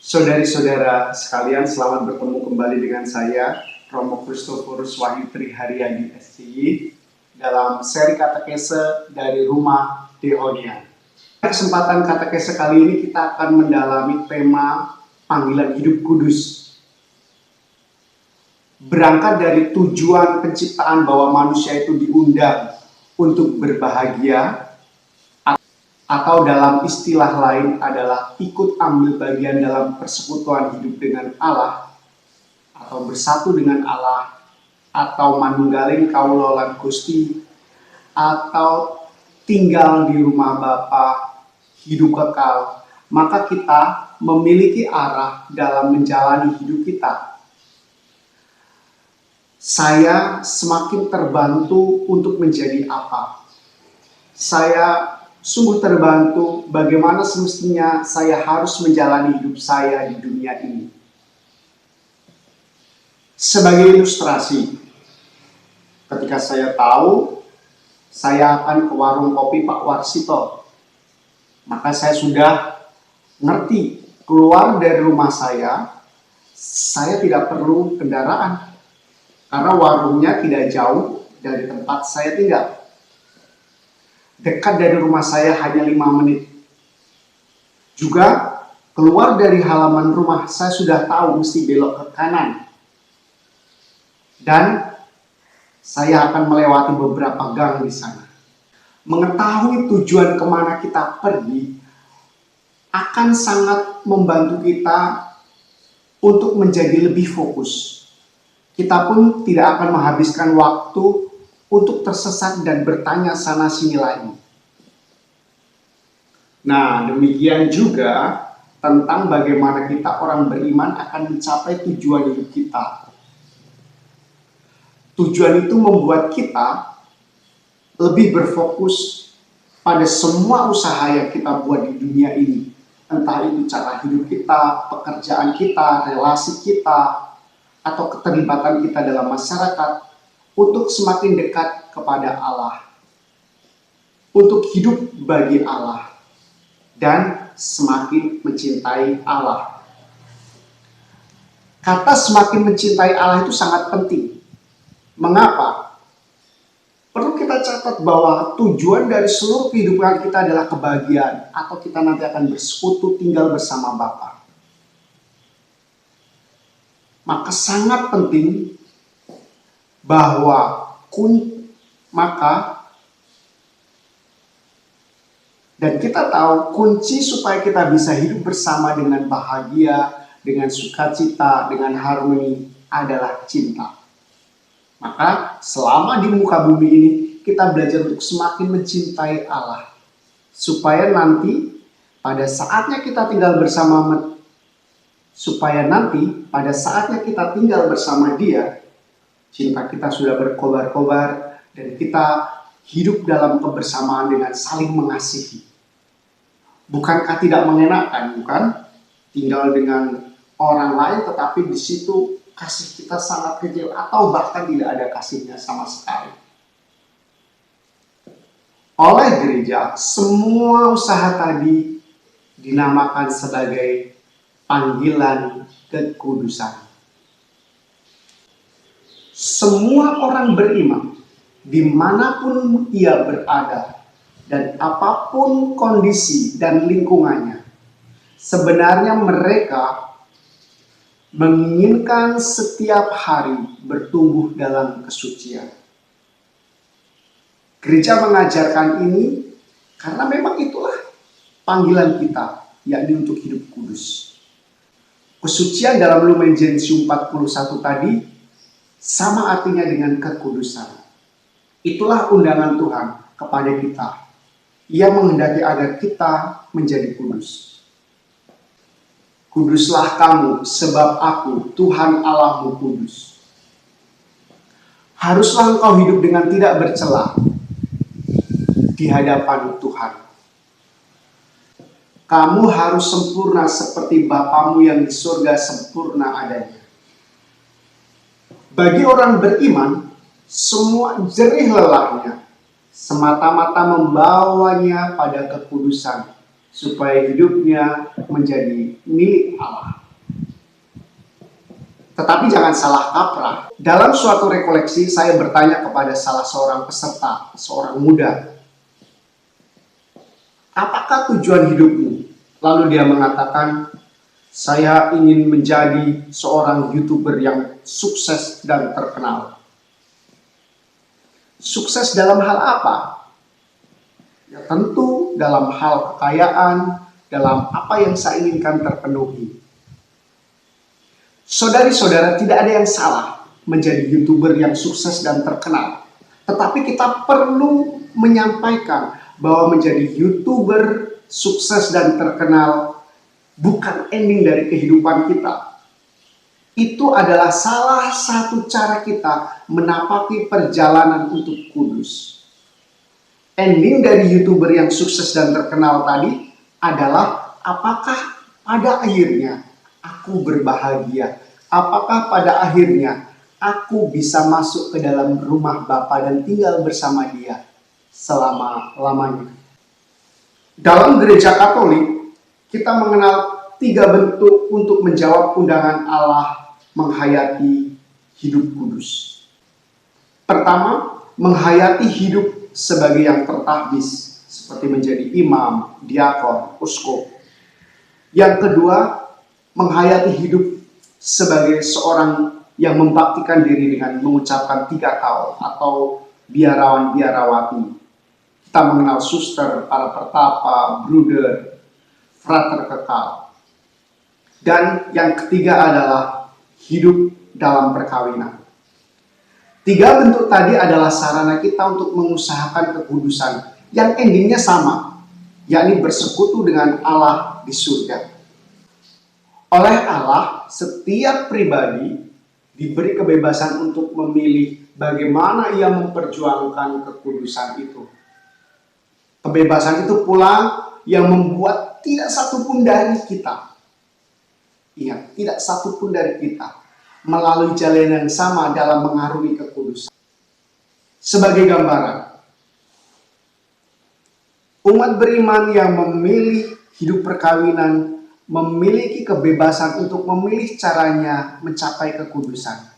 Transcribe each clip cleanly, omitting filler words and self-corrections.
Saudari-saudara sekalian, selamat bertemu kembali dengan saya, Romo Kristoforus Wahyu Triharyadi SCY, dalam seri katekese dari Rumah Dehonia. Kesempatan katekese kali ini kita akan mendalami tema panggilan hidup kudus. Berangkat dari tujuan penciptaan bahwa manusia itu diundang untuk berbahagia, atau dalam istilah lain adalah ikut ambil bagian dalam persekutuan hidup dengan Allah, atau bersatu dengan Allah, atau manunggaling kaulolan Gusti, atau tinggal di rumah Bapa, hidup kekal, maka kita memiliki arah dalam menjalani hidup kita. Saya semakin terbantu untuk menjadi apa? Saya sungguh terbantu bagaimana semestinya saya harus menjalani hidup saya di dunia ini. Sebagai ilustrasi, ketika saya tahu saya akan ke warung kopi Pak Warsito, maka saya sudah ngerti keluar dari rumah saya tidak perlu kendaraan, karena warungnya tidak jauh dari tempat saya tinggal. Dekat dari rumah saya hanya 5 menit. Juga keluar dari halaman rumah saya sudah tahu mesti belok ke kanan. Dan saya akan melewati beberapa gang di sana. Mengetahui tujuan kemana kita pergi akan sangat membantu kita untuk menjadi lebih fokus. Kita pun tidak akan menghabiskan waktu untuk tersesat dan bertanya sana-sini lagi. Nah, demikian juga tentang bagaimana kita orang beriman akan mencapai tujuan hidup kita. Tujuan itu membuat kita lebih berfokus pada semua usaha yang kita buat di dunia ini. Entah itu cara hidup kita, pekerjaan kita, relasi kita, atau keterlibatan kita dalam masyarakat, untuk semakin dekat kepada Allah, untuk hidup bagi Allah, dan semakin mencintai Allah. Kata semakin mencintai Allah itu sangat penting. Mengapa? Perlu kita catat bahwa tujuan dari seluruh kehidupan kita adalah kebahagiaan, atau kita nanti akan bersekutu tinggal bersama Bapa. Maka sangat penting bahwa dan kita tahu kunci supaya kita bisa hidup bersama dengan bahagia, dengan sukacita, dengan harmoni adalah cinta. Maka selama di muka bumi ini kita belajar untuk semakin mencintai Allah, supaya nanti pada saatnya kita tinggal bersama Dia, cinta kita sudah berkobar-kobar dan kita hidup dalam kebersamaan dengan saling mengasihi. Bukankah tidak mengenakan, bukan? Tinggal dengan orang lain tetapi di situ kasih kita sangat kecil atau bahkan tidak ada kasihnya sama sekali. Oleh gereja, semua usaha tadi dinamakan sebagai panggilan kekudusan. Semua orang beriman, dimanapun ia berada, dan apapun kondisi dan lingkungannya, sebenarnya mereka menginginkan setiap hari bertumbuh dalam kesucian. Gereja mengajarkan ini karena memang itulah panggilan kita, yakni untuk hidup kudus. Kesucian dalam Lumen Gentium 41 tadi sama artinya dengan kekudusan. Itulah undangan Tuhan kepada kita. Ia menghendaki agar kita menjadi kudus. Kuduslah kamu sebab aku, Tuhan Allahmu, kudus. Haruslah engkau hidup dengan tidak bercela di hadapan Tuhan. Kamu harus sempurna seperti Bapamu yang di surga sempurna adanya. Bagi orang beriman, semua jerih lelahnya semata-mata membawanya pada kekudusan, supaya hidupnya menjadi milik Allah. Tetapi jangan salah kaprah. Dalam suatu rekoleksi, saya bertanya kepada salah seorang peserta, seorang muda, apakah tujuan hidupmu? Lalu dia mengatakan, saya ingin menjadi seorang YouTuber yang sukses dan terkenal. Sukses dalam hal apa? Ya tentu dalam hal kekayaan, dalam apa yang saya inginkan terpenuhi. Saudari-saudara, tidak ada yang salah menjadi YouTuber yang sukses dan terkenal. Tetapi kita perlu menyampaikan bahwa menjadi YouTuber sukses dan terkenal bukan ending dari kehidupan kita. Itu adalah salah satu cara kita menapaki perjalanan untuk kudus. Ending dari YouTuber yang sukses dan terkenal tadi adalah apakah pada akhirnya aku berbahagia? Apakah pada akhirnya aku bisa masuk ke dalam rumah Bapa dan tinggal bersama Dia selama-lamanya? Dalam gereja Katolik, kita mengenal 3 bentuk untuk menjawab undangan Allah menghayati hidup kudus. Pertama, menghayati hidup sebagai yang tertahbis, seperti menjadi imam, diakon, uskup. Yang kedua, menghayati hidup sebagai seorang yang membaktikan diri dengan mengucapkan 3 kaul atau biarawan-biarawati. Kita mengenal suster, para pertapa, bruder, frater kekal. Dan yang ketiga adalah hidup dalam perkawinan. 3 bentuk tadi adalah sarana kita untuk mengusahakan kekudusan yang endingnya sama, yakni bersekutu dengan Allah di surga. Oleh Allah, setiap pribadi diberi kebebasan untuk memilih bagaimana ia memperjuangkan kekudusan itu. Kebebasan itu pula yang membuat tidak satupun dari kita, ingat, tidak satupun dari kita melalui jalan yang sama dalam mengarungi kekudusan. Sebagai gambaran, umat beriman yang memilih hidup perkawinan memiliki kebebasan untuk memilih caranya mencapai kekudusan.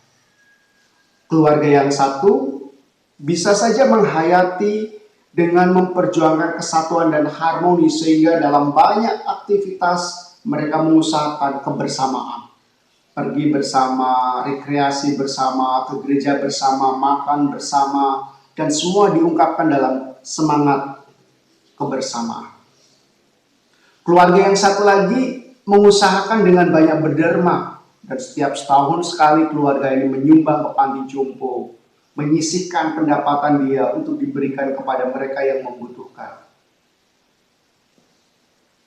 Keluarga yang satu bisa saja menghayati dengan memperjuangkan kesatuan dan harmoni sehingga dalam banyak aktivitas mereka mengusahakan kebersamaan. Pergi bersama, rekreasi bersama, ke gereja bersama, makan bersama, dan semua diungkapkan dalam semangat kebersamaan. Keluarga yang satu lagi mengusahakan dengan banyak berderma, dan setiap setahun sekali keluarga ini menyumbang ke panti jompo, menyisihkan pendapatan dia untuk diberikan kepada mereka yang membutuhkan.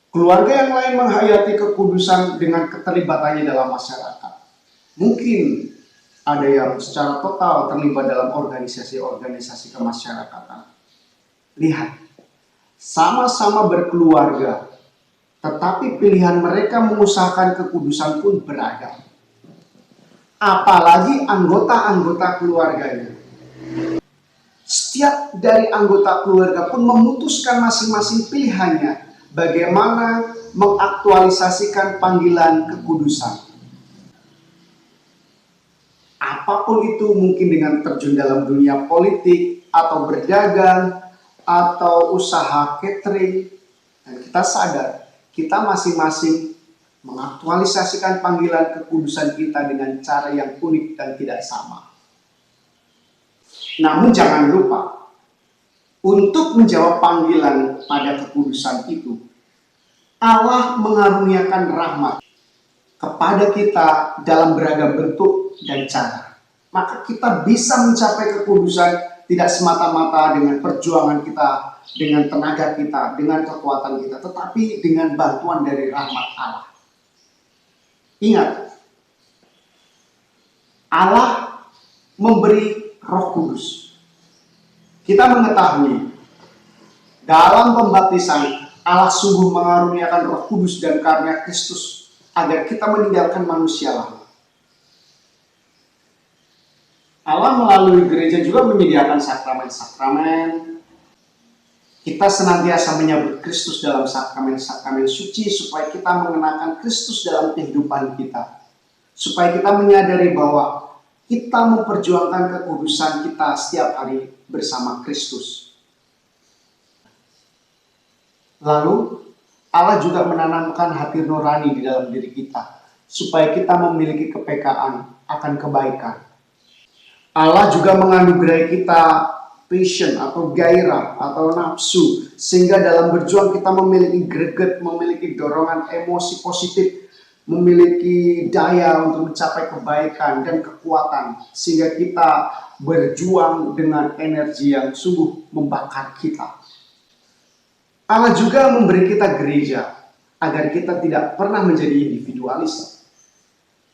Keluarga yang lain menghayati kekudusan dengan keterlibatannya dalam masyarakat. Mungkin ada yang secara total terlibat dalam organisasi-organisasi kemasyarakatan. Lihat, sama-sama berkeluarga, tetapi pilihan mereka mengusahakan kekudusan pun beragam. Apalagi anggota-anggota keluarganya. Setiap dari anggota keluarga pun memutuskan masing-masing pilihannya bagaimana mengaktualisasikan panggilan kekudusan. Apapun itu, mungkin dengan terjun dalam dunia politik, atau berdagang, atau usaha catering. Dan kita sadar, kita masing-masing mengaktualisasikan panggilan kekudusan kita dengan cara yang unik dan tidak sama. Namun jangan lupa, untuk menjawab panggilan pada kekudusan itu, Allah mengaruniakan rahmat kepada kita dalam beragam bentuk dan cara. Maka kita bisa mencapai kekudusan tidak semata-mata dengan perjuangan kita, dengan tenaga kita, dengan kekuatan kita, tetapi dengan bantuan dari rahmat Allah. Ingat, Allah memberi Roh Kudus. Kita mengetahui dalam pembaptisan Allah sungguh mengaruniakan Roh Kudus dan karunia Kristus agar kita meninggalkan manusia lama. Allah melalui gereja juga menyediakan sakramen-sakramen. Kita senantiasa menyambut Kristus dalam sakramen-sakramen suci supaya kita mengenakan Kristus dalam kehidupan kita. Supaya kita menyadari bahwa kita memperjuangkan kekudusan kita setiap hari bersama Kristus. Lalu, Allah juga menanamkan hati nurani di dalam diri kita, supaya kita memiliki kepekaan akan kebaikan. Allah juga menganugerahi kita passion atau gairah atau nafsu, sehingga dalam berjuang kita memiliki greget, memiliki dorongan emosi positif, memiliki daya untuk mencapai kebaikan dan kekuatan, sehingga kita berjuang dengan energi yang sungguh membakar kita. Allah juga memberi kita gereja agar kita tidak pernah menjadi individualis,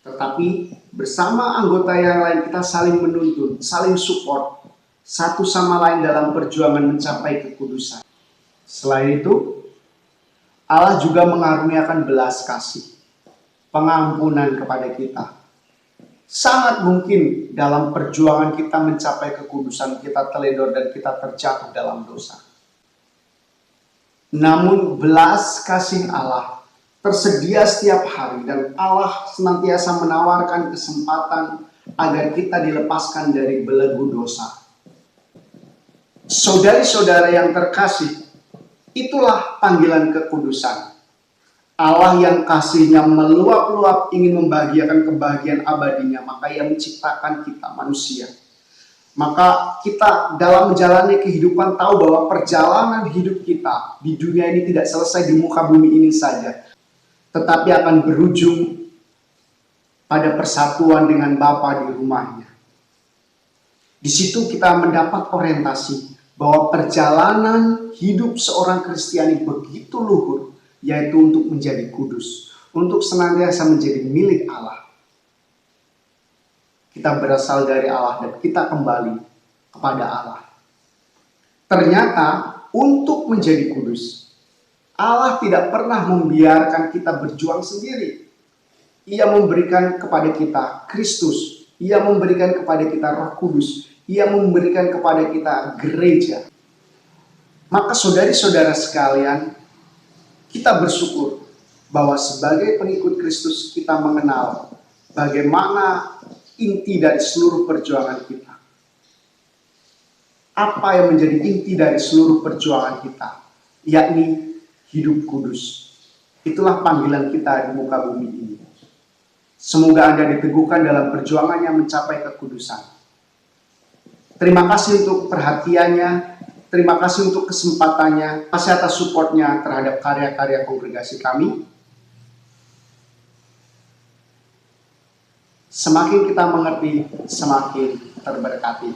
tetapi bersama anggota yang lain kita saling menuntun, saling support satu sama lain dalam perjuangan mencapai kekudusan. Selain itu, Allah juga mengaruniakan belas kasih, pengampunan kepada kita. Sangat mungkin dalam perjuangan kita mencapai kekudusan kita teledor dan kita terjatuh dalam dosa. Namun belas kasih Allah tersedia setiap hari dan Allah senantiasa menawarkan kesempatan agar kita dilepaskan dari belenggu dosa. Saudari-saudara yang terkasih, itulah panggilan kekudusan. Allah yang kasihnya meluap-luap ingin membahagiakan kebahagiaan abadinya, maka Ia menciptakan kita manusia. Maka kita dalam menjalani kehidupan tahu bahwa perjalanan hidup kita di dunia ini tidak selesai di muka bumi ini saja, tetapi akan berujung pada persatuan dengan Bapa di rumahnya. Di situ kita mendapat orientasi bahwa perjalanan hidup seorang Kristiani begitu luhur, yaitu untuk menjadi kudus, untuk senantiasa menjadi milik Allah. Kita berasal dari Allah dan kita kembali kepada Allah. Ternyata untuk menjadi kudus, Allah tidak pernah membiarkan kita berjuang sendiri. Ia memberikan kepada kita Kristus, Ia memberikan kepada kita Roh Kudus, Ia memberikan kepada kita gereja. Maka saudari-saudara sekalian, kita bersyukur bahwa sebagai pengikut Kristus kita mengenal bagaimana inti dari seluruh perjuangan kita. Apa yang menjadi inti dari seluruh perjuangan kita? Yakni hidup kudus. Itulah panggilan kita di muka bumi ini. Semoga Anda diteguhkan dalam perjuangannya mencapai kekudusan. Terima kasih untuk perhatiannya, terima kasih untuk kesempatannya, kasih atas supportnya terhadap karya-karya kongregasi kami. Semakin kita mengerti, semakin terberkati.